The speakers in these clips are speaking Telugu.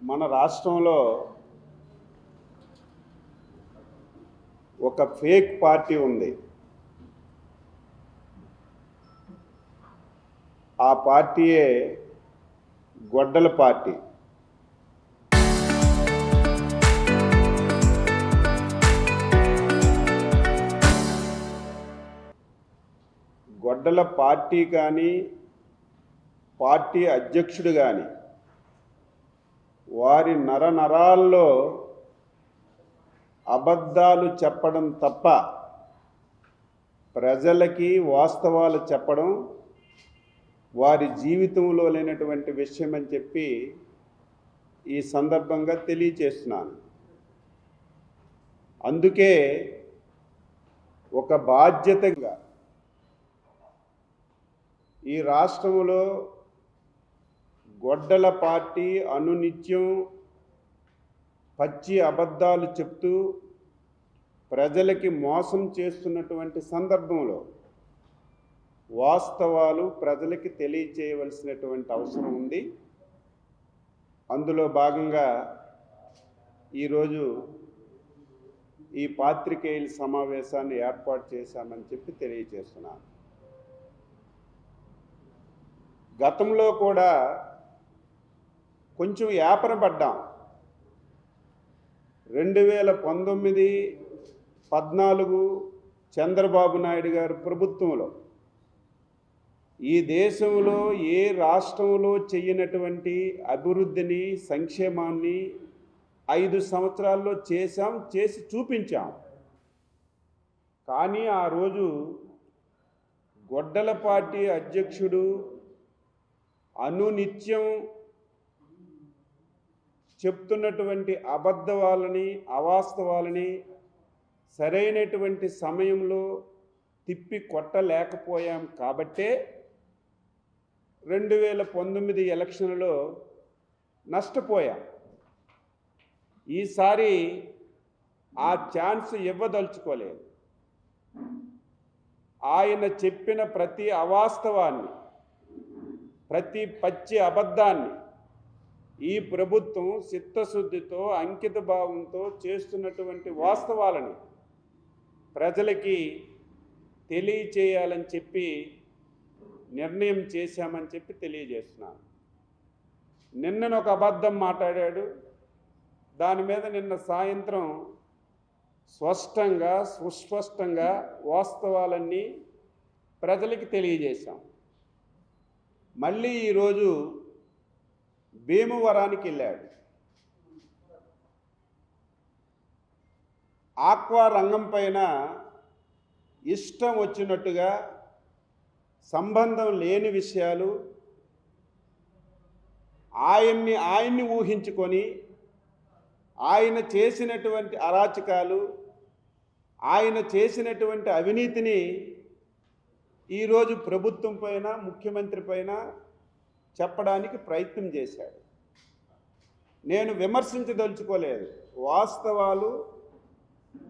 మన రాష్ట్రంలో ఒక ఫేక్ పార్టీ ఉంది. ఆ పార్టీయే గొడ్డల పార్టీ. గొడ్డల పార్టీ కానీ పార్టీ అధ్యక్షుడు కానీ వారి నరనరాల్లో అబద్ధాలు చెప్పడం తప్ప ప్రజలకి వాస్తవాలు చెప్పడం వారి జీవితంలో లేనటువంటి విషయం అని చెప్పి ఈ సందర్భంగా తెలియచేస్తున్నాను. అందుకే ఒక బాధ్యతగా ఈ రాష్ట్రంలో గొడ్డల పార్టీ అనునిత్యం పచ్చి అబద్ధాలు చెప్తూ ప్రజలకి మోసం చేస్తున్నటువంటి సందర్భంలో వాస్తవాలు ప్రజలకి తెలియచేయవలసినటువంటి అవసరం ఉంది. అందులో భాగంగా ఈరోజు ఈ పాత్రికేయుల సమావేశాన్ని ఏర్పాటు చేశామని చెప్పి తెలియజేస్తున్నాను. గతంలో కూడా కొంచెం యాపన పడ్డాం. 2019-14 చంద్రబాబు నాయుడు గారి ప్రభుత్వంలో ఈ దేశంలో ఏ రాష్ట్రంలో చేయనటువంటి అభివృద్ధిని సంక్షేమాన్ని 5 సంవత్సరాల్లో చేసి చూపించాం. కానీ ఆ రోజు గొడ్డల పార్టీ అధ్యక్షుడు అనునిత్యం చెప్తున్నటువంటి అబద్ధాలని అవాస్తవాలని సరైనటువంటి సమయంలో తిప్పి కొట్టలేకపోయాం. కాబట్టే 2019 ఎలక్షన్లలో నష్టపోయాం. ఈసారి ఆ ఛాన్స్ ఇవ్వదలుచుకోలేదు. ఆయన చెప్పిన ప్రతి అవాస్తవాన్ని, ప్రతి పచ్చి అబద్ధాన్ని ఈ ప్రభుత్వం చిత్తశుద్ధితో అంకిత భావంతో చేస్తున్నటువంటి వాస్తవాలని ప్రజలకి తెలియచేయాలని చెప్పి నిర్ణయం చేశామని చెప్పి తెలియజేస్తున్నాను. నిన్న ఒక అబద్ధం మాట్లాడాడు. దాని మీద నిన్న సాయంత్రం స్పష్టంగా సుస్పష్టంగా వాస్తవాలన్నీ ప్రజలకి తెలియజేశాం. మళ్ళీ ఈరోజు భీమవరానికి వెళ్ళాడు. ఆక్వా రంగం పైన ఇష్టం వచ్చినట్టుగా సంబంధం లేని విషయాలు ఆయన్ని ఊహించుకొని ఆయన చేసినటువంటి అరాచకాలు, ఆయన చేసినటువంటి అవినీతిని ఈరోజు ప్రభుత్వం పైన, ముఖ్యమంత్రి పైన చెప్పడానికి ప్రయత్నం చేశాడు. నేను విమర్శించదలుచుకోలేదు. వాస్తవాలు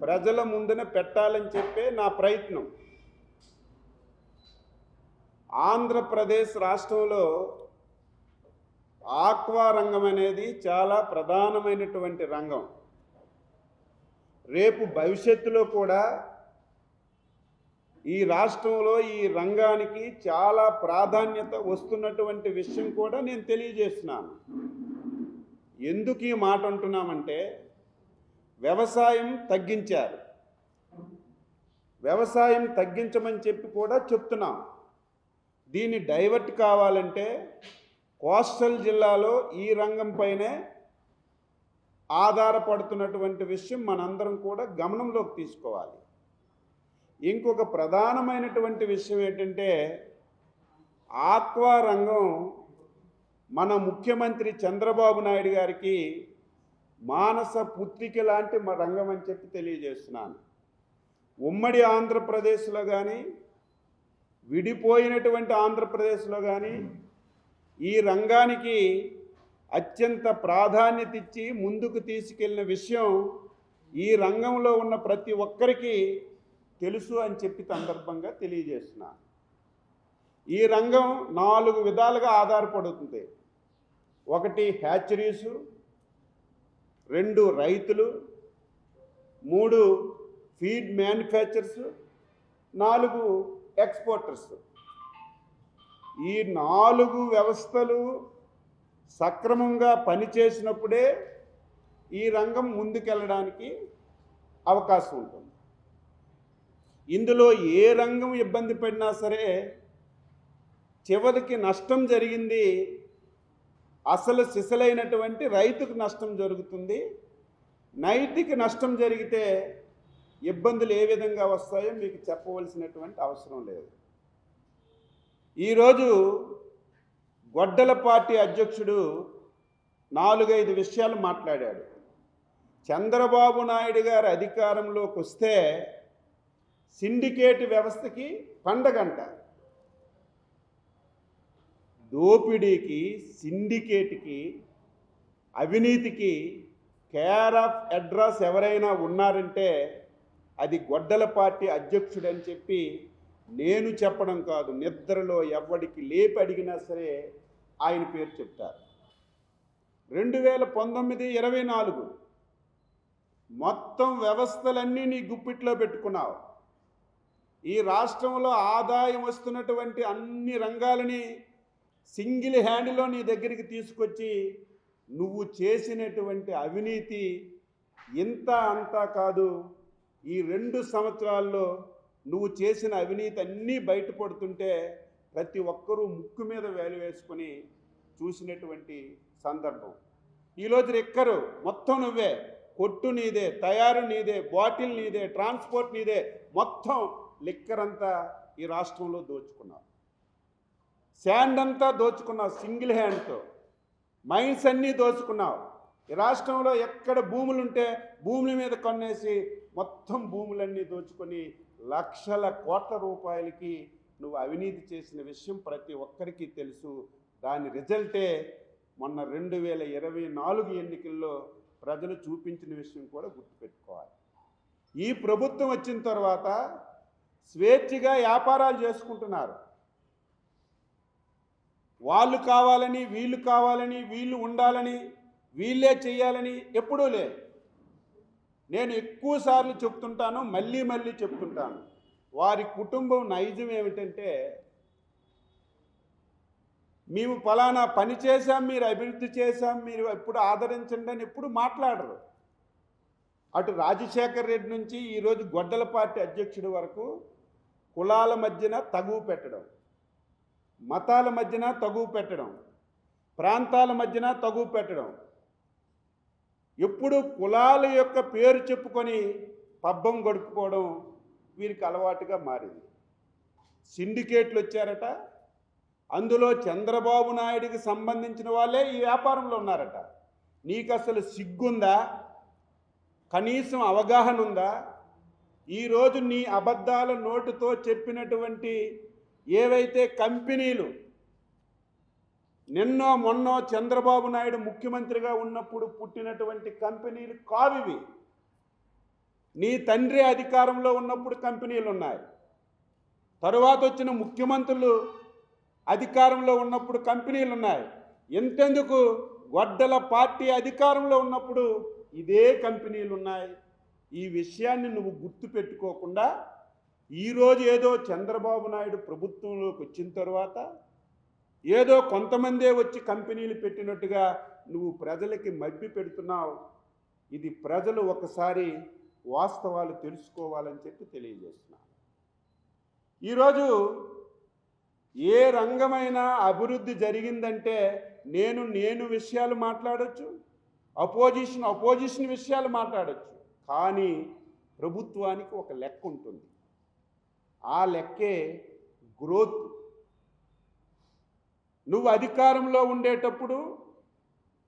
ప్రజల ముందున పెట్టాలని చెప్పే నా ప్రయత్నం. ఆంధ్రప్రదేశ్ రాష్ట్రంలో ఆక్వా రంగం అనేది చాలా ప్రధానమైనటువంటి రంగం. రేపు భవిష్యత్తులో కూడా ఈ రాష్ట్రంలో ఈ రంగానికి చాలా ప్రాధాన్యత వస్తున్నటువంటి విషయం కూడా నేను తెలియజేస్తున్నాను. ఎందుకు ఈ మాట అంటున్నామంటే, వ్యవసాయం తగ్గించారు. వ్యవసాయం తగ్గించమని చెప్పి కూడా చెప్తున్నాం. దీన్ని డైవర్ట్ కావాలంటే కోస్టల్ జిల్లాలో ఈ రంగం పైనే ఆధారపడుతున్నటువంటి విషయం మనందరం కూడా గమనంలోకి తీసుకోవాలి. ఇంకొక ప్రధానమైనటువంటి విషయం ఏంటంటే, ఆక్వా రంగం మన ముఖ్యమంత్రి చంద్రబాబు నాయుడు గారికి మానస పుత్రిక లాంటి రంగం అని చెప్పి తెలియజేస్తున్నాను. ఉమ్మడి ఆంధ్రప్రదేశ్లో కానీ, విడిపోయినటువంటి ఆంధ్రప్రదేశ్లో కానీ ఈ రంగానికి అత్యంత ప్రాధాన్యత ఇచ్చి ముందుకు తీసుకెళ్లిన విషయం ఈ రంగంలో ఉన్న ప్రతి ఒక్కరికి తెలుసు అని చెప్పి సందర్భంగా తెలియజేస్తున్నాను. ఈ రంగం 4 విధాలుగా ఆధారపడుతుంది. ఒకటి హ్యాచరీసు, 2 రైతులు, 3 ఫీడ్ మ్యానుఫ్యాక్చర్స్, 4 ఎక్స్పోర్టర్స్. ఈ 4 వ్యవస్థలు సక్రమంగా పనిచేసినప్పుడే ఈ రంగం ముందుకెళ్ళడానికి అవకాశం ఉంటుంది. ఇందులో ఏ రంగం ఇబ్బంది పడినా సరే చివరికి నష్టం జరిగింది అసలు సిసలైనటువంటి రైతుకు నష్టం జరుగుతుంది. నైతిక నష్టం జరిగితే ఇబ్బందులు ఏ విధంగా వస్తాయో మీకు చెప్పవలసినటువంటి అవసరం లేదు. ఈరోజు గొడ్డల పార్టీ అధ్యక్షుడు 4-5 విషయాలు మాట్లాడాడు. చంద్రబాబు నాయుడు గారు అధికారంలోకి వస్తే సిండికేట్ వ్యవస్థకి పండగంట. దోపిడీకి, సిండికేట్కి, అవినీతికి కేర్ ఆఫ్ అడ్రస్ ఎవరైనా ఉన్నారంటే అది గొడ్డల పార్టీ అధ్యక్షుడని చెప్పి నేను చెప్పడం కాదు, నిద్రలో ఎవడికి లేపి అడిగినా సరే ఆయన పేరు చెప్తారు. 2019-24 మొత్తం వ్యవస్థలన్నీ నీ గుప్పిట్లో పెట్టుకున్నావు. ఈ రాష్ట్రంలో ఆదాయం వస్తున్నటువంటి అన్ని రంగాలని సింగిల్ హ్యాండ్లో నీ దగ్గరికి తీసుకొచ్చి నువ్వు చేసినటువంటి అవినీతి ఇంత అంతా కాదు. ఈ 2 సంవత్సరాల్లో నువ్వు చేసిన అవినీతి అన్నీ బయటపడుతుంటే ప్రతి ఒక్కరూ ముక్కు మీద వేలు వేసుకొని చూసినటువంటి సందర్భం. ఈరోజు రెక్కరు మొత్తం నువ్వే, కొట్టు నీదే, తయారు నీదే, బాటిల్ నీదే, ట్రాన్స్పోర్ట్ నీదే, మొత్తం లిక్కర్ అంతా ఈ రాష్ట్రంలో దోచుకున్నావు. శాండ్ అంతా దోచుకున్నావు సింగిల్ హ్యాండ్తో. మైన్స్ అన్నీ దోచుకున్నావు. ఈ రాష్ట్రంలో ఎక్కడ భూములుంటే భూముల మీద కొన్నేసి మొత్తం భూములన్నీ దోచుకొని లక్షల కోట్ల రూపాయలకి నువ్వు అవినీతి చేసిన విషయం ప్రతి ఒక్కరికి తెలుసు. దాని రిజల్టే మొన్న 2024 ఎన్నికల్లో ప్రజలు చూపించిన విషయం కూడా గుర్తుపెట్టుకోవాలి. ఈ ప్రభుత్వం వచ్చిన తర్వాత స్వేచ్ఛగా వ్యాపారాలు చేసుకుంటున్నారు. వాళ్ళు కావాలని, వీళ్ళు కావాలని, వీళ్ళు ఉండాలని, వీళ్ళే చేయాలని ఎప్పుడూ లేదు. నేను ఎక్కువసార్లు చెప్తుంటాను, మళ్ళీ మళ్ళీ చెప్తుంటాను. వారి కుటుంబం నైజం ఏమిటంటే, మేము ఫలానా పని చేశాం, మీరు అభివృద్ధి చేశాం, మీరు ఎప్పుడు ఆదరించండి అని ఎప్పుడు మాట్లాడరు. అటు రాజశేఖర్ రెడ్డి నుంచి ఈరోజు గొడ్డల పార్టీ అధ్యక్షుడి వరకు కులాల మధ్యన తగువు పెట్టడం, మతాల మధ్యన తగువు పెట్టడం, ప్రాంతాల మధ్యన తగువు పెట్టడం, ఎప్పుడు కులాల యొక్క పేరు చెప్పుకొని పబ్బం గడుపుకోవడం వీరికి అలవాటుగా మారింది. సిండికేట్లు వచ్చారట, అందులో చంద్రబాబు నాయుడికి సంబంధించిన వాళ్ళే ఈ వ్యాపారంలో ఉన్నారట. నీకు అసలు సిగ్గుందా? కనీసం అవగాహన ఉందా? ఈరోజు నీ అబద్ధాల నోటుతో చెప్పినటువంటి ఏవైతే కంపెనీలు నిన్నో మొన్నో చంద్రబాబు నాయుడు ముఖ్యమంత్రిగా ఉన్నప్పుడు పుట్టినటువంటి కంపెనీలు కావివి. నీ తండ్రి అధికారంలో ఉన్నప్పుడు కంపెనీలు ఉన్నాయి. తరువాత వచ్చిన ముఖ్యమంత్రులు అధికారంలో ఉన్నప్పుడు కంపెనీలు ఉన్నాయి. ఎంతెందుకు గొడ్డల పార్టీ అధికారంలో ఉన్నప్పుడు ఇదే కంపెనీలు ఉన్నాయి. ఈ విషయాన్ని నువ్వు గుర్తుపెట్టుకోకుండా ఈరోజు ఏదో చంద్రబాబు నాయుడు ప్రభుత్వంలోకి వచ్చిన తర్వాత ఏదో కొంతమందే వచ్చి కంపెనీలు పెట్టినట్టుగా నువ్వు ప్రజలకి మభ్య పెడుతున్నావు. ఇది ప్రజలు ఒకసారి వాస్తవాలు తెలుసుకోవాలని చెప్పి తెలియజేస్తున్నాను. ఈరోజు ఏ రంగమైనా అభివృద్ధి జరిగిందంటే నేను విషయాలు మాట్లాడచ్చు, అపోజిషన్ విషయాలు మాట్లాడచ్చు. కానీ ప్రభుత్వానికి ఒక లెక్క ఉంటుంది. ఆ లెక్కే గ్రోత్. నువ్వు అధికారంలో ఉండేటప్పుడు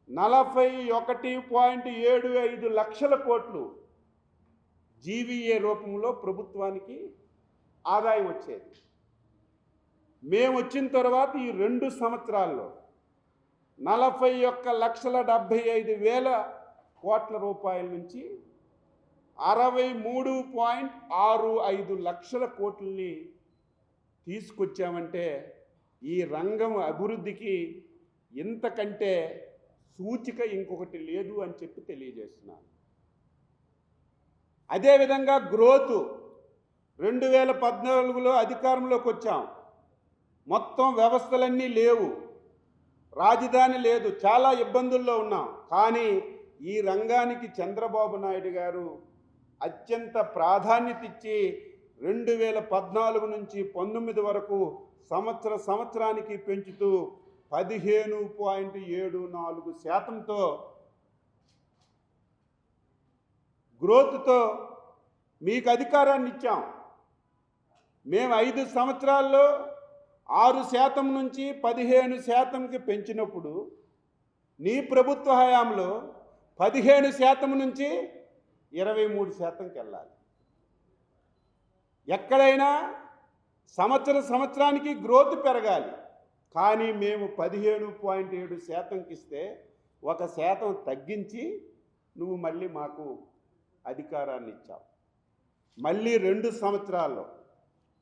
41.75 లక్షల కోట్లు జీవీఏ రూపంలో ప్రభుత్వానికి ఆదాయం వచ్చేది. మేము వచ్చిన తర్వాత ఈ 2 సంవత్సరాల్లో 41,75,000 కోట్ల రూపాయల నుంచి 63.65 లక్షల కోట్లని తీసుకొచ్చామంటే ఈ రంగం అభివృద్ధికి ఇంతకంటే సూచిక ఇంకొకటి లేదు అని చెప్పి తెలియజేస్తున్నాను. అదేవిధంగా గ్రోత్ 2014లో అధికారంలోకి వచ్చాం. మొత్తం వ్యవస్థలన్నీ లేవు, రాజధాని లేదు, చాలా ఇబ్బందుల్లో ఉన్నాం. కానీ ఈ రంగానికి చంద్రబాబు నాయుడు గారు అత్యంత ప్రాధాన్యత ఇచ్చి 2014 నుంచి 19 వరకు సంవత్సరానికి పెంచుతూ 15.74% గ్రోత్తో మీకు అధికారాన్ని ఇచ్చాం. మేము 5 సంవత్సరాల్లో 6% నుంచి 15%కి పెంచినప్పుడు నీ ప్రభుత్వ హయాంలో 15% నుంచి 23%కి వెళ్ళాలి. ఎక్కడైనా సంవత్సరానికి గ్రోత్ పెరగాలి. కానీ మేము 15.7%కి ఇస్తే 1% తగ్గించి నువ్వు మళ్ళీ మాకు అధికారాన్ని ఇచ్చావు. మళ్ళీ 2 సంవత్సరాల్లో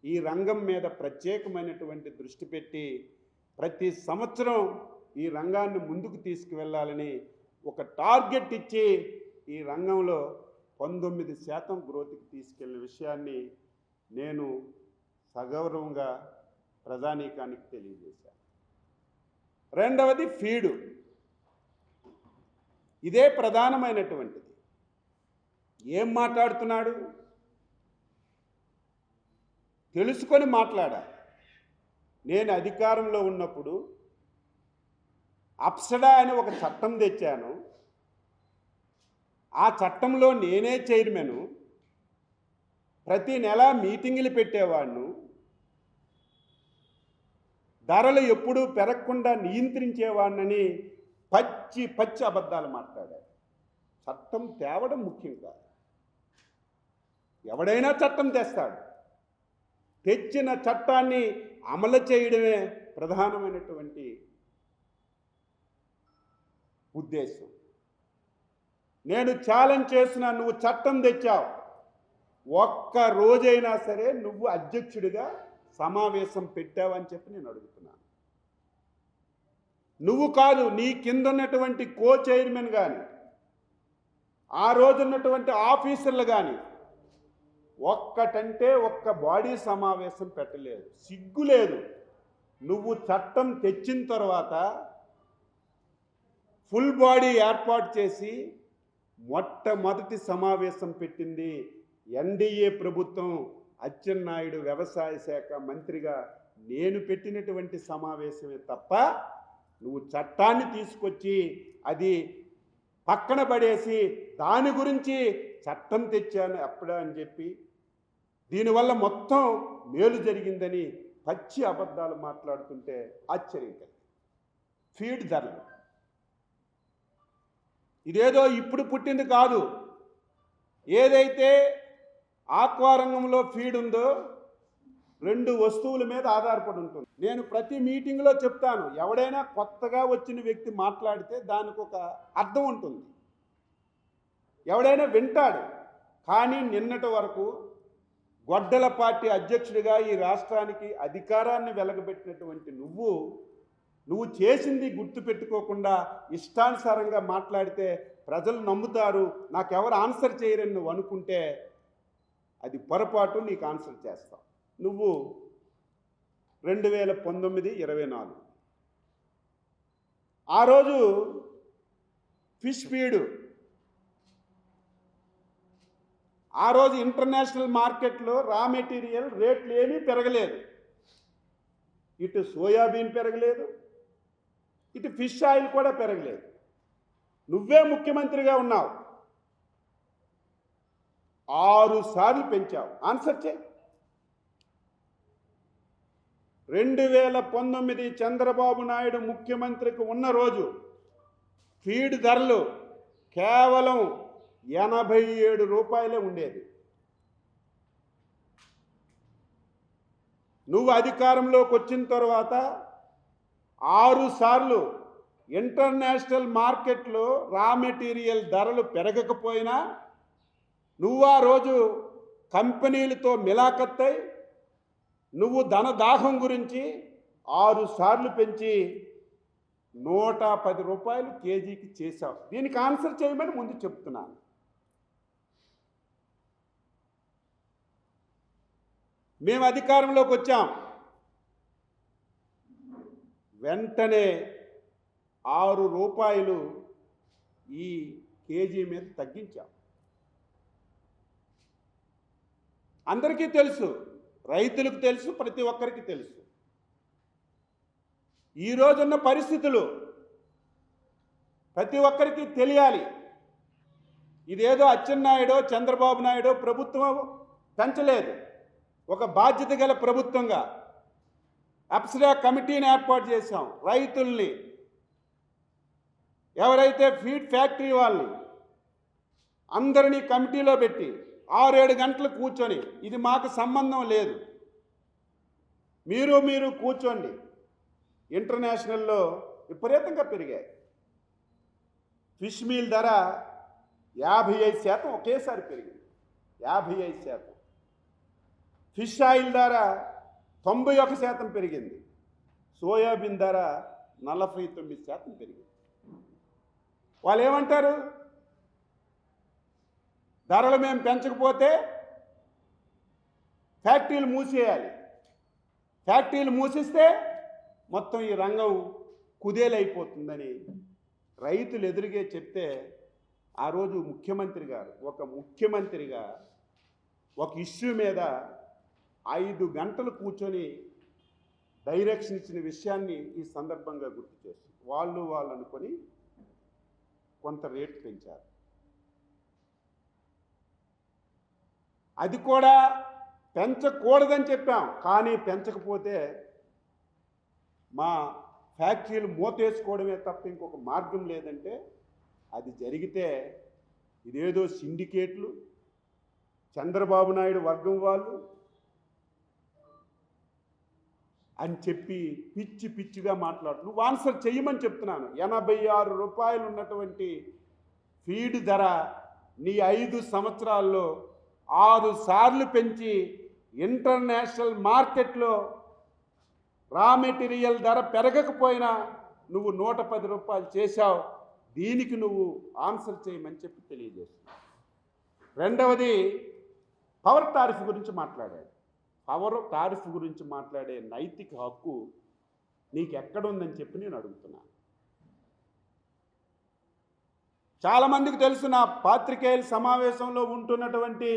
ఈ రంగం మీద ప్రత్యేకమైనటువంటి దృష్టి పెట్టి ప్రతి సంవత్సరం ఈ రంగాన్ని ముందుకు తీసుకువెళ్ళాలని ఒక టార్గెట్ ఇచ్చి ఈ రంగంలో 19% గ్రోత్కి తీసుకెళ్లిన విషయాన్ని నేను సగౌరవంగా ప్రజానీకానికి తెలియజేశాను. రెండవది ఫీడు. ఇదే ప్రధానమైనటువంటిది. ఏం మాట్లాడుతున్నాడు తెలుసుకొని మాట్లాడాలి. నేను అధికారంలో ఉన్నప్పుడు అప్సడా అని ఒక చట్టం తెచ్చాను. ఆ చట్టంలో నేనే చైర్మను. ప్రతి నెల మీటింగులు పెట్టేవాడిను. ధరలు ఎప్పుడూ పెరగకుండా నియంత్రించేవాడినని పచ్చి అబద్ధాలు మాట్లాడారు. చట్టం తేవడం ముఖ్యం కాదు. ఎవడైనా చట్టం తెస్తాడు. తెచ్చిన చట్టాన్ని అమలు చేయడమే ప్రధానమైనటువంటి ఉద్దేశం. నేను ఛాలెంజ్ చేసిన, నువ్వు చట్టం తెచ్చావు, ఒక్క రోజైనా సరే నువ్వు అధ్యక్షుడిగా సమావేశం పెట్టావని చెప్పి నేను అడుగుతున్నాను. నువ్వు కాదు, నీ కింద ఉన్నటువంటి కో చైర్మన్ కానీ ఆ రోజు ఉన్నటువంటి ఆఫీసర్లు కానీ ఒక్కటంటే ఒక్క బాడీ సమావేశం పెట్టలేదు. సిగ్గు లేదు. నువ్వు చట్టం తెచ్చిన తర్వాత ఫుల్ బాడీ ఏర్పాటు చేసి మొట్టమొదటి సమావేశం పెట్టింది ఎన్డీఏ ప్రభుత్వం. అచ్చెన్నాయుడు వ్యవసాయ శాఖ మంత్రిగా నేను పెట్టినటువంటి సమావేశమే తప్ప నువ్వు చట్టాన్ని తీసుకొచ్చి అది పక్కన పడేసి దాని గురించి చట్టం తెచ్చాను అప్పుడా అని చెప్పి దీనివల్ల మొత్తం మేలు జరిగిందని పచ్చి అబద్ధాలు మాట్లాడుతుంటే ఆశ్చర్యం కలిగింది. ఫీడ్ ధరలు ఇదేదో ఇప్పుడు పుట్టింది కాదు. ఏదైతే ఆక్వా రంగంలో ఫీడ్ ఉందో 2 వస్తువుల మీద ఆధారపడి ఉంటుంది. నేను ప్రతి మీటింగ్లో చెప్తాను, ఎవడైనా కొత్తగా వచ్చిన వ్యక్తి మాట్లాడితే దానికి ఒక అర్థం ఉంటుంది, ఎవడైనా వింటాడు. కానీ నిన్నటి వరకు గొడ్డల పార్టీ అధ్యక్షుడిగా ఈ రాష్ట్రానికి అధికారాన్ని వెలగబెట్టినటువంటి నువ్వు చేసింది గుర్తుపెట్టుకోకుండా ఇష్టానుసారంగా మాట్లాడితే ప్రజలు నమ్ముతారు, నాకెవరు ఆన్సర్ చేయరని నువ్వు అనుకుంటే అది పొరపాటు. నీకు ఆన్సర్ చేస్తావు. నువ్వు 2019-24 ఆ రోజు ఫిష్ ఫీడ్ ఆ రోజు ఇంటర్నేషనల్ మార్కెట్లో రా మెటీరియల్ రేట్లు ఏమీ పెరగలేదు. ఇటు సోయాబీన్ పెరగలేదు, ఇటు ఫిష్ ఆయిల్ కూడా పెరగలేదు. నువ్వే ముఖ్యమంత్రిగా ఉన్నావు, 6 సార్లు పెంచావు. ఆన్సర్ చేయి. 2019 చంద్రబాబు నాయుడు ముఖ్యమంత్రికి ఉన్న రోజు ఫీడ్ ధరలు కేవలం 87 రూపాయలే ఉండేది. నువ్వు అధికారంలోకి వచ్చిన తర్వాత 6 సార్లు ఇంటర్నేషనల్ మార్కెట్లో రా మెటీరియల్ ధరలు పెరగకపోయినా నువ్వు ఆ రోజు కంపెనీలతో మిలాఖత్తై నువ్వు ధనదాహం గురించి 6 సార్లు పెంచి 110 రూపాయలు కేజీకి చేశావు. దీనికి ఆన్సర్ చేయమని ముందు చెప్తున్నాను. మేము అధికారంలోకి వచ్చాం, వెంటనే 6 రూపాయలు ఈ కేజీ మీద తగ్గించాం. అందరికీ తెలుసు, రైతులకు తెలుసు, ప్రతి ఒక్కరికి తెలుసు. ఈరోజున్న పరిస్థితులు ప్రతి ఒక్కరికి తెలియాలి. ఇదేదో అచ్చెన్నాయుడో చంద్రబాబు నాయుడో ప్రభుత్వం పెంచలేదు. ఒక బాధ్యత గల ప్రభుత్వంగా అప్సరా కమిటీని ఏర్పాటు చేశాం. రైతుల్ని, ఎవరైతే ఫీడ్ ఫ్యాక్టరీ వాళ్ళని అందరినీ కమిటీలో పెట్టి 6-7 గంటలు కూర్చొని, ఇది మాకు సంబంధం లేదు, మీరు కూర్చోండి. ఇంటర్నేషనల్లో విపరీతంగా పెరిగాయి. ఫిష్ మీల్ ధర 55% ఒకేసారి పెరిగింది, 55%. ఫిష్ ఆయిల్ ధర 91% పెరిగింది. సోయాబీన్ ధర 49% పెరిగింది. వాళ్ళు ఏమంటారు? ధరలు మేము పెంచకపోతే ఫ్యాక్టరీలు మూసేయాలి, ఫ్యాక్టరీలు మూసిస్తే మొత్తం ఈ రంగం కుదేలైపోతుందని రైతులు ఎదురుగే చెప్తే, ఆ రోజు ముఖ్యమంత్రి గారు ముఖ్యమంత్రిగా ఒక ఇష్యూ మీద 5 గంటలు కూర్చొని డైరెక్షన్ ఇచ్చిన విషయాన్ని ఈ సందర్భంగా గుర్తు చేసి, వాళ్ళు అనుకొని కొంత రేటు పెంచారు. అది కూడా పెంచకూడదని చెప్పాం, కానీ పెంచకపోతే మా ఫ్యాక్టరీలు మూతేసుకోవడమే తప్ప ఇంకొక మార్గం లేదంటే, అది జరిగితే ఇదేదో సిండికేట్లు, చంద్రబాబు నాయుడు వర్గం వాళ్ళు అని చెప్పి పిచ్చిగా మాట్లాడు. నువ్వు ఆన్సర్ చెయ్యమని చెప్తున్నాను. 86 రూపాయలు ఉన్నటువంటి ఫీడ్ ధర నీ 5 సంవత్సరాల్లో 6 సార్లు పెంచి ఇంటర్నేషనల్ మార్కెట్లో రా మెటీరియల్ ధర పెరగకపోయినా నువ్వు 110 రూపాయలు చేశావు. దీనికి నువ్వు ఆన్సర్ చేయమని చెప్పి తెలియజేస్తున్నావు. రెండవది, పవర్ టారిఫ్ గురించి మాట్లాడాడు. పవర్ టారిఫ్ గురించి మాట్లాడే నైతిక హక్కు నీకు ఎక్కడుందని చెప్పి నేను అడుగుతున్నాను. చాలామందికి తెలుసు, నా పాత్రికేయుల సమావేశంలో ఉంటున్నటువంటి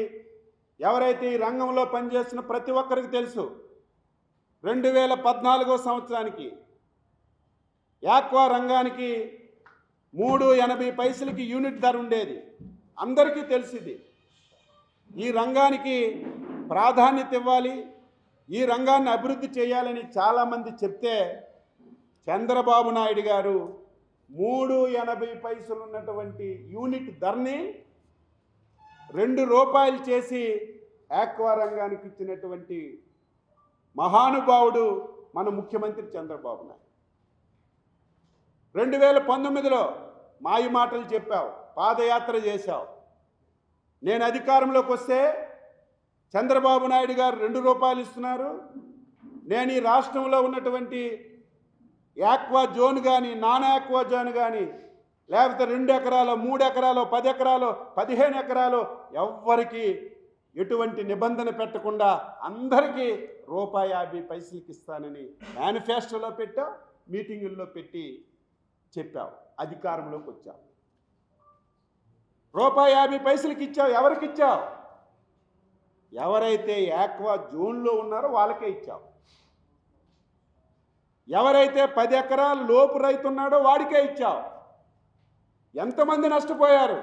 ఎవరైతే ఈ రంగంలో పనిచేస్తున్న ప్రతి ఒక్కరికి తెలుసు, 2014 సంవత్సరానికి యాక్వా రంగానికి 3.80 యూనిట్ ధర ఉండేది. అందరికీ తెలిసింది. ఈ రంగానికి ప్రాధాన్యత ఇవ్వాలి, ఈ రంగాన్ని అభివృద్ధి చేయాలని చాలామంది చెప్తే, చంద్రబాబు నాయుడు గారు 3.80 ఉన్నటువంటి యూనిట్ ధరని 2 రూపాయలు చేసి ఆక్వా రంగానికి ఇచ్చినటువంటి మహానుభావుడు మన ముఖ్యమంత్రి చంద్రబాబు నాయుడు. 2019లో మాయ మాటలు చెప్పావు, పాదయాత్ర చేశావు. నేను అధికారంలోకి వస్తే చంద్రబాబు నాయుడు గారు 2 రూపాయలు ఇస్తున్నారు, నేను ఈ రాష్ట్రంలో ఉన్నటువంటి యాక్వా జోన్ కానీ నాన్ యాక్వా జోన్ కానీ లేకపోతే 2 ఎకరాలు 3 ఎకరాలు 10 ఎకరాలు 15 ఎకరాలు ఎవ్వరికి ఎటువంటి నిబంధన పెట్టకుండా అందరికీ ₹50 ఇస్తానని మేనిఫెస్టోలో పెట్టావు, మీటింగుల్లో పెట్టి చెప్పావు. అధికారంలోకి వచ్చావు, ₹50 ఇచ్చావు. ఎవరికి ఇచ్చావు? ఎవరైతే యాక్వా జోన్లో ఉన్నారో వాళ్ళకే ఇచ్చావు. ఎవరైతే 10 ఎకరాల లోపు రైతు ఉన్నాడో వాడికే ఇచ్చావు. ఎంతమంది నష్టపోయారు?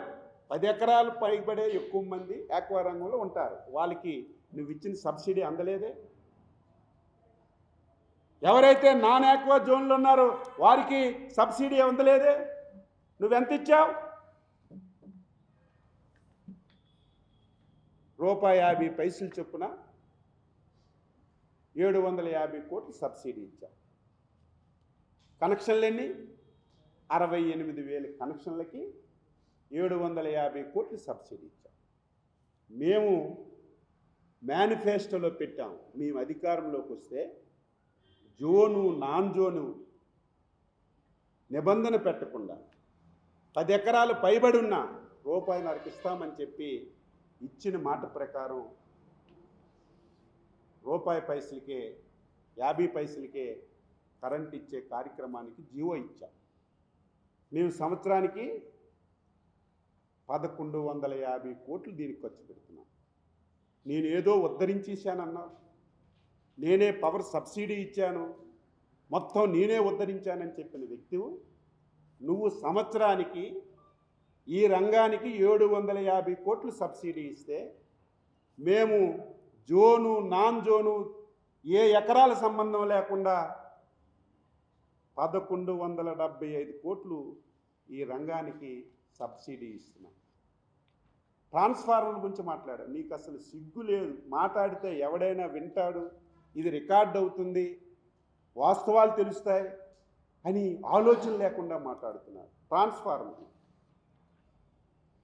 10 ఎకరాలు పైబడే ఎక్కువ మంది ఆక్వా రంగంలో ఉంటారు. వాళ్ళకి నువ్వు ఇచ్చిన సబ్సిడీ అందలేదే. ఎవరైతే నాన్ ఆక్వా జోన్లు ఉన్నారో వారికి సబ్సిడీ అందలేదే. నువ్వెంత ఇచ్చావు? ₹50 చొప్పున 750 కోట్లు సబ్సిడీ ఇచ్చావు. కనెక్షన్లు ఎన్ని? 68,000 కనెక్షన్లకి 750 కోట్లు సబ్సిడీ ఇచ్చాం. మేము మేనిఫెస్టోలో పెట్టాం, మేము అధికారంలోకి వస్తే జోను నాన్ జోను నిబంధన పెట్టకుండా 10 ఎకరాలు పైబడి ఉన్న రూపాయిన్నరకు ఇస్తామని చెప్పి ఇచ్చిన మాట ప్రకారం రూపాయి పైసలకే 50 పైసలకే కరెంట్ ఇచ్చే కార్యక్రమానికి జీవో ఇచ్చాం. మేము సంవత్సరానికి 1150 కోట్లు దీనికి ఖర్చు పెడుతున్నాం. నేను ఏదో ఉద్ధరించేశానన్నావు, నేనే పవర్ సబ్సిడీ ఇచ్చాను, మొత్తం నేనే ఉద్ధరించానని చెప్పిన వ్యక్తివు నువ్వు సంవత్సరానికి ఈ రంగానికి 750 కోట్లు సబ్సిడీ ఇస్తే మేము జోను నాన్ జోను ఏ ఎకరాల సంబంధం లేకుండా 1175 కోట్లు ఈ రంగానికి సబ్సిడీ ఇస్తున్నాం. ట్రాన్స్ఫార్మర్ గురించి మాట్లాడారు. నీకు అసలు సిగ్గు లేదు. మాట్లాడితే ఎవడైనా వింటాడు, ఇది రికార్డ్ అవుతుంది, వాస్తవాలు తెలుస్తాయి అని ఆలోచన లేకుండా మాట్లాడుతున్నారు. ట్రాన్స్ఫార్మర్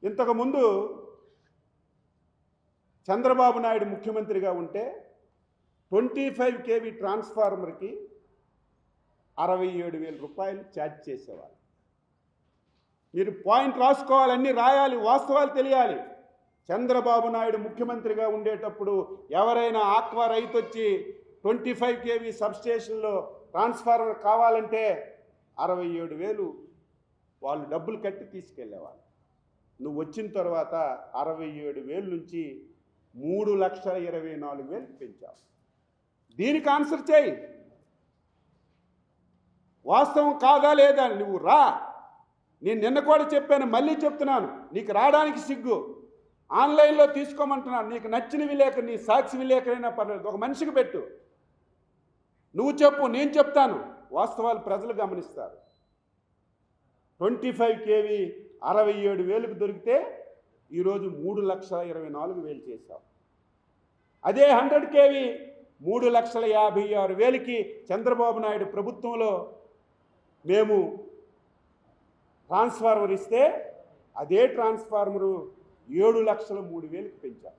ఇంతకుముందు చంద్రబాబు నాయుడు ముఖ్యమంత్రిగా ఉంటే 25 kV ట్రాన్స్ఫార్మర్కి 67,000 రూపాయలు ఛార్జ్ చేసేవారు. మీరు పాయింట్ రాసుకోవాలన్నీ రాయాలి, వాస్తవాలు తెలియాలి. చంద్రబాబు నాయుడు ముఖ్యమంత్రిగా ఉండేటప్పుడు ఎవరైనా ఆక్వా రైతు వచ్చి 25 kV సబ్స్టేషన్లో ట్రాన్స్ఫార్మర్ కావాలంటే 67,000 వాళ్ళు డబ్బులు కట్టి తీసుకెళ్ళేవాళ్ళు. నువ్వు వచ్చిన తర్వాత 67,000 నుంచి 3,24,000 పెంచావు. దీనికి ఆన్సర్ చేయి. వాస్తవం కాదా లేదా నువ్వు రా. నేను నిన్న కూడా చెప్పాను, మళ్ళీ చెప్తున్నాను, నీకు రావడానికి సిగ్గు. ఆన్లైన్లో తీసుకోమంటున్నాను. నీకు నచ్చిన విలేకరు, నీ సాక్షి విలేకరైనా పర్లేదు, ఒక మనిషికి పెట్టు, నువ్వు చెప్పు, నేను చెప్తాను. వాస్తవాలు ప్రజలు గమనిస్తారు. 25 kV 67,000కు దొరికితే ఈరోజు 3,24,000 చేశావు. అదే 100 kV 3,56,000కి చంద్రబాబు నాయుడు ప్రభుత్వంలో మేము ట్రాన్స్ఫార్మర్ ఇస్తే అదే ట్రాన్స్ఫార్మరు 7,03,000కి పెంచాం.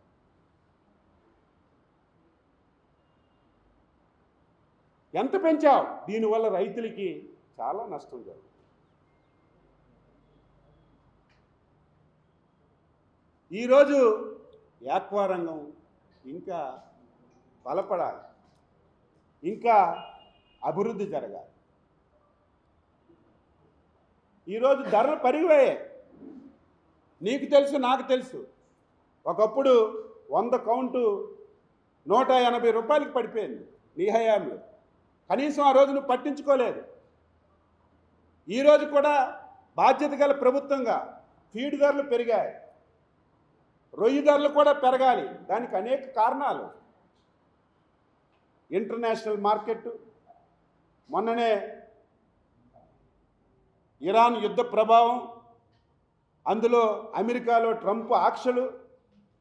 ఎంత పెంచావు? దీనివల్ల రైతులకి చాలా నష్టం జరుగుతుంది. ఈరోజు ఆక్వా రంగం ఇంకా బలపడాలి, ఇంకా అభివృద్ధి జరగాలి. ఈరోజు ధరలు పెరిగిపోయాయి. నీకు తెలుసు, నాకు తెలుసు. ఒకప్పుడు 100 కౌంటు 180 రూపాయలకి పడిపోయింది నీ హయాంలో. కనీసం ఆ రోజు నువ్వు పట్టించుకోలేదు. ఈరోజు కూడా బాధ్యత గల ప్రభుత్వంగా ఫీడ్ ధరలు పెరిగాయి, రొయ్యి ధరలు కూడా పెరగాలి. దానికి అనేక కారణాలు. ఇంటర్నేషనల్ మార్కెట్, మొన్ననే ఇరాన్ యుద్ధ ప్రభావం, అందులో అమెరికాలో ట్రంప్ ఆంక్షలు,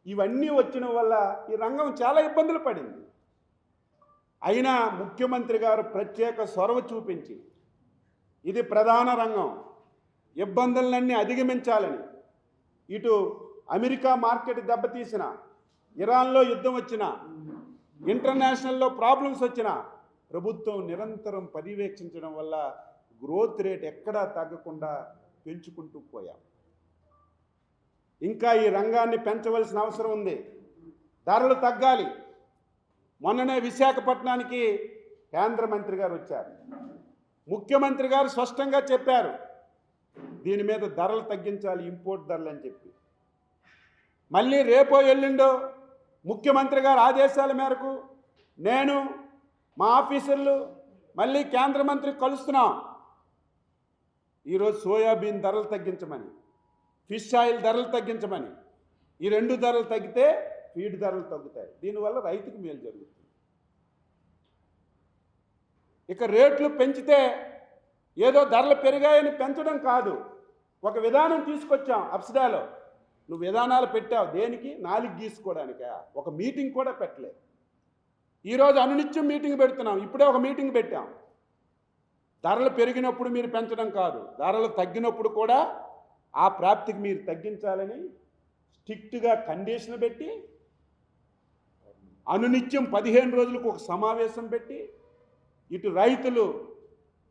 ఇవన్నీ వచ్చిన వల్ల ఈ రంగం చాలా ఇబ్బందులు పడింది. అయినా ముఖ్యమంత్రి గారు ప్రత్యేక చొరవ చూపించి ఇది ప్రధాన రంగం, ఇబ్బందులన్నీ అధిగమించాలని, ఇటు అమెరికా మార్కెట్ దెబ్బతీసిన, ఇరాన్లో యుద్ధం వచ్చిన, ఇంటర్నేషనల్లో ప్రాబ్లమ్స్ వచ్చిన ప్రభుత్వం నిరంతరం పర్యవేక్షించడం వల్ల గ్రోత్ రేట్ ఎక్కడా తగ్గకుండా పెంచుకుంటూ పోయాం. ఇంకా ఈ రంగాన్ని పెంచవలసిన అవసరం ఉంది. ధరలు తగ్గాలి. మొన్ననే విశాఖపట్నానికి కేంద్ర మంత్రి గారు వచ్చారు. ముఖ్యమంత్రి గారు స్పష్టంగా చెప్పారు, దీని మీద ధరలు తగ్గించాలి, ఇంపోర్ట్ ధరలు అని చెప్పి. మళ్ళీ రేపో ఎల్లుండో ముఖ్యమంత్రి గారు ఆదేశాల మేరకు నేను మా ఆఫీసర్లు మళ్ళీ కేంద్ర మంత్రి కలుస్తున్నాం. ఈరోజు సోయాబీన్ ధరలు తగ్గించమని, ఫిష్ ఆయిల్ ధరలు తగ్గించమని. ఈ 2 ధరలు తగ్గితే ఫీడ్ ధరలు తగ్గుతాయి. దీనివల్ల రైతుకు మేలు జరుగుతుంది. ఇక రేట్లు పెంచితే ఏదో ధరలు పెరిగాయని పెంచడం కాదు, ఒక విధానం తీసుకొచ్చాం. అప్సడాలో నువ్వు విధానాలు పెట్టావు, దేనికి? నాలుగు గీసుకోవడానికా? ఒక మీటింగ్ కూడా పెట్టలేదు. ఈరోజు అనునిత్యం మీటింగ్ పెడుతున్నాం. ఇప్పుడే ఒక మీటింగ్ పెట్టాం. ధరలు పెరిగినప్పుడు మీరు పెంచడం కాదు, ధరలు తగ్గినప్పుడు కూడా ఆ ప్రాప్తికి మీరు తగ్గించాలని స్ట్రిక్ట్గా కండిషన్ పెట్టి అనునిత్యం 15 రోజులకు ఒక సమావేశం పెట్టి ఇటు రైతులు,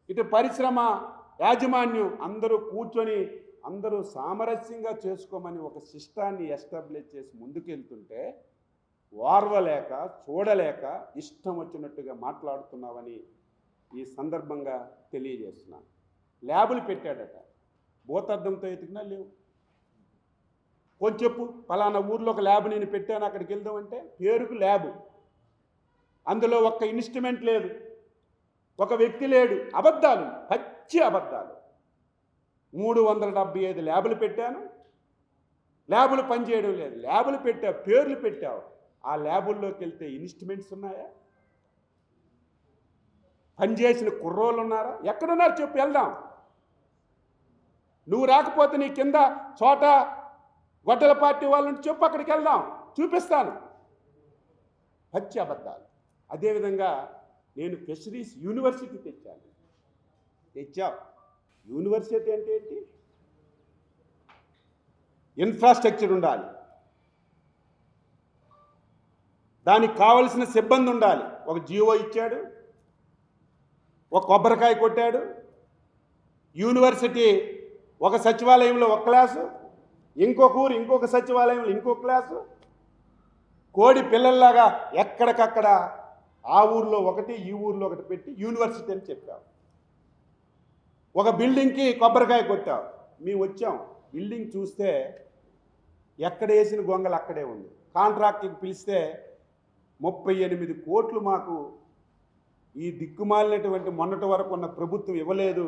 ఇటు పరిశ్రమ, యాజమాన్యం అందరూ కూర్చొని అందరూ సామరస్యంగా చేసుకోమని ఒక సిస్టాన్ని ఎస్టాబ్లిష్ చేసి ముందుకెళ్తుంటే ఓర్వలేక చూడలేక ఇష్టం వచ్చినట్టుగా మాట్లాడుతున్నావని ఈ సందర్భంగా తెలియజేస్తున్నాను. ల్యాబులు పెట్టాడట, భూతద్దంతో ఎతికినా లేవు. కొంచెం చెప్పు, పలానా ఊర్లో ఒక ల్యాబ్ నేను పెట్టాను, అక్కడికి వెళ్దామంటే పేరుకు ల్యాబు, అందులో ఒక్క ఇన్స్ట్రుమెంట్ లేదు, ఒక వ్యక్తి లేడు. అబద్ధాలు, పచ్చి అబద్ధాలు. 375 ల్యాబులు పెట్టాను, ల్యాబులు పనిచేయడం లేదు. ల్యాబులు పెట్టావు, పేర్లు పెట్టావు, ఆ ల్యాబుల్లోకి వెళ్తే ఇన్స్ట్రుమెంట్స్ ఉన్నాయా? పనిచేసిన కుర్రోళ్ళు ఉన్నారా? ఎక్కడున్నారు చెప్పు, వెళ్దాం. నువ్వు రాకపోతే నీ కింద చోట గొడ్డల పార్టీ వాళ్ళని చెప్పు, అక్కడికి వెళ్దాం, చూపిస్తాను. పచ్చి అబద్ధాలు. అదేవిధంగా నేను ఫిషరీస్ యూనివర్సిటీ తెచ్చావు. యూనివర్సిటీ అంటే ఏంటి? ఇన్ఫ్రాస్ట్రక్చర్ ఉండాలి, దానికి కావలసిన సిబ్బంది ఉండాలి. ఒక జీవో ఇచ్చాడు, ఒక కొబ్బరికాయ కొట్టాడు. యూనివర్సిటీ ఒక సచివాలయంలో ఒక క్లాసు, ఇంకొక ఊరు ఇంకొక సచివాలయంలో ఇంకొక క్లాసు. కోడి పిల్లల్లాగా ఎక్కడికక్కడ ఆ ఊర్లో ఒకటి ఈ ఊర్లో ఒకటి పెట్టి యూనివర్సిటీ అని చెప్పావు. ఒక బిల్డింగ్కి కొబ్బరికాయ కొట్టావు. మేము వచ్చాం, బిల్డింగ్ చూస్తే ఎక్కడ వేసిన గొంగలు అక్కడే ఉంది. కాంట్రాక్ట్కి పిలిస్తే 38 కోట్లు మాకు ఈ దిక్కుమాలినటువంటి మొన్నటి వరకు ఉన్న ప్రభుత్వం ఇవ్వలేదు,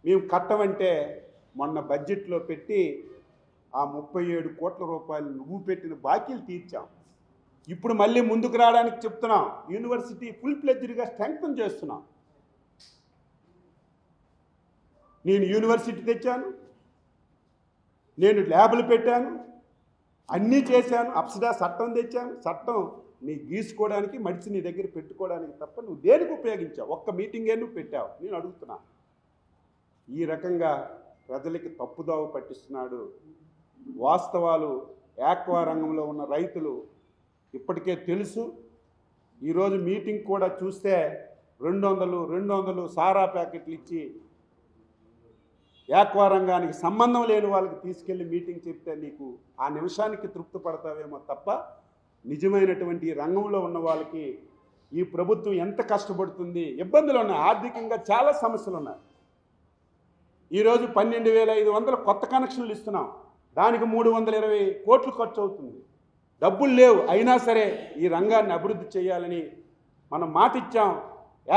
మేము కట్టమంటే మొన్న బడ్జెట్లో పెట్టి ఆ 37 కోట్ల రూపాయలు నువ్వు పెట్టిన బాకీలు తీర్చాం. ఇప్పుడు మళ్ళీ ముందుకు రావడానికి చెప్తున్నాం. యూనివర్సిటీ ఫుల్ ప్లెడ్జ్డ్గా స్ట్రెంగ్తన్ చేస్తున్నాం. నేను యూనివర్సిటీ తెచ్చాను, నేను ల్యాబులు పెట్టాను, అన్నీ చేశాను. అప్సడా చట్టం తెచ్చాను. చట్టం నీ గీసుకోవడానికి, మడిచి నీ దగ్గర పెట్టుకోవడానికి తప్ప నువ్వు దేనికి ఉపయోగించావు? ఒక్క మీటింగే నువ్వు పెట్టావు. నేను అడుగుతున్నా. ఈ రకంగా ప్రజలకి తప్పుదోవ పట్టిస్తున్నాడు. వాస్తవాలు ఆక్వా రంగంలో ఉన్న రైతులు ఇప్పటికే తెలుసు. ఈరోజు మీటింగ్ కూడా చూస్తే 200 సారా ప్యాకెట్లు ఇచ్చి ఆక్వా రంగానికి సంబంధం లేని వాళ్ళకి తీసుకెళ్ళి మీటింగ్ చెప్తే నీకు ఆ నిమిషానికి తృప్తి పడతావేమో తప్ప నిజమైనటువంటి ఈ రంగంలో ఉన్న వాళ్ళకి ఈ ప్రభుత్వం ఎంత కష్టపడుతుంది, ఇబ్బందులు ఉన్నాయి. ఆర్థికంగా చాలా సమస్యలు ఉన్నాయి. ఈరోజు 12,500 కొత్త కనెక్షన్లు ఇస్తున్నాం, దానికి 320 కోట్లు ఖర్చు అవుతుంది. డబ్బులు లేవు, అయినా సరే ఈ రంగాన్ని అభివృద్ధి చేయాలని మనం మాట ఇచ్చాం.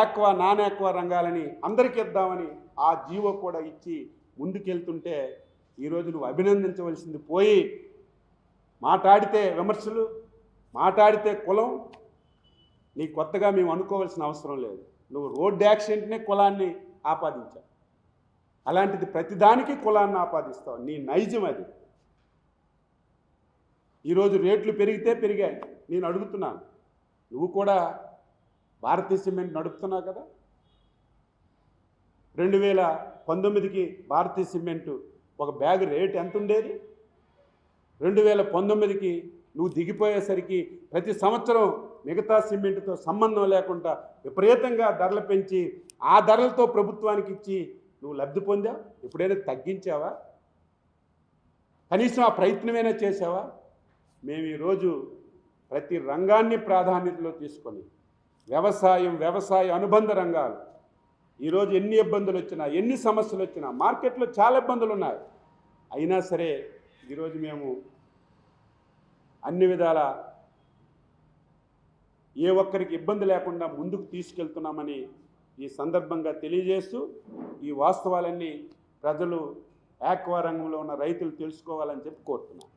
ఆక్వా నాన్ ఆక్వా రంగాలని అందరికీ ఇద్దామని ఆ జీవో కూడా ఇచ్చి ముందుకెళ్తుంటే ఈరోజు నువ్వు అభినందించవలసింది పోయి మాట్లాడితే విమర్శలు, మాట్లాడితే కులం. నీ కొత్తగా మేము అనుకోవాల్సిన అవసరం లేదు. నువ్వు రోడ్డు యాక్సిడెంట్నే కులాన్ని ఆపాదించావు, అలాంటిది ప్రతిదానికి కులాన్ని ఆపాదిస్తావు. నీ నైజం అది. ఈరోజు రేట్లు పెరిగితే పెరిగాయి. నేను అడుగుతున్నాను, నువ్వు కూడా భారతీయ సిమెంట్ నడుపుతున్నావు కదా. 2019కి భారతీయ సిమెంటు ఒక బ్యాగ్ రేట్ ఎంత ఉండేది? 2019కి నువ్వు దిగిపోయేసరికి ప్రతి సంవత్సరం మిగతా సిమెంటుతో సంబంధం లేకుండా విపరీతంగా ధరలు పెంచి ఆ ధరలతో ప్రభుత్వానికి ఇచ్చి నువ్వు లబ్ధి పొందావు. ఎప్పుడైనా తగ్గించావా? కనీసం ఆ ప్రయత్నమైనా చేసావా? మేము ఈరోజు ప్రతి రంగాన్ని ప్రాధాన్యతలో తీసుకొని వ్యవసాయ అనుబంధ రంగాలు ఈరోజు ఎన్ని ఇబ్బందులు వచ్చినా, ఎన్ని సమస్యలు వచ్చినా, మార్కెట్లో చాలా ఇబ్బందులు ఉన్నాయి, అయినా సరే ఈరోజు మేము అన్ని విధాల ఏ ఒక్కరికి ఇబ్బంది లేకుండా ముందుకు తీసుకెళ్తున్నామని ఈ సందర్భంగా తెలియజేస్తూ, ఈ వాస్తవాలన్నీ ప్రజలు ఆక్వా రంగంలో ఉన్న రైతులు తెలుసుకోవాలని చెప్పి కోరుతున్నాను.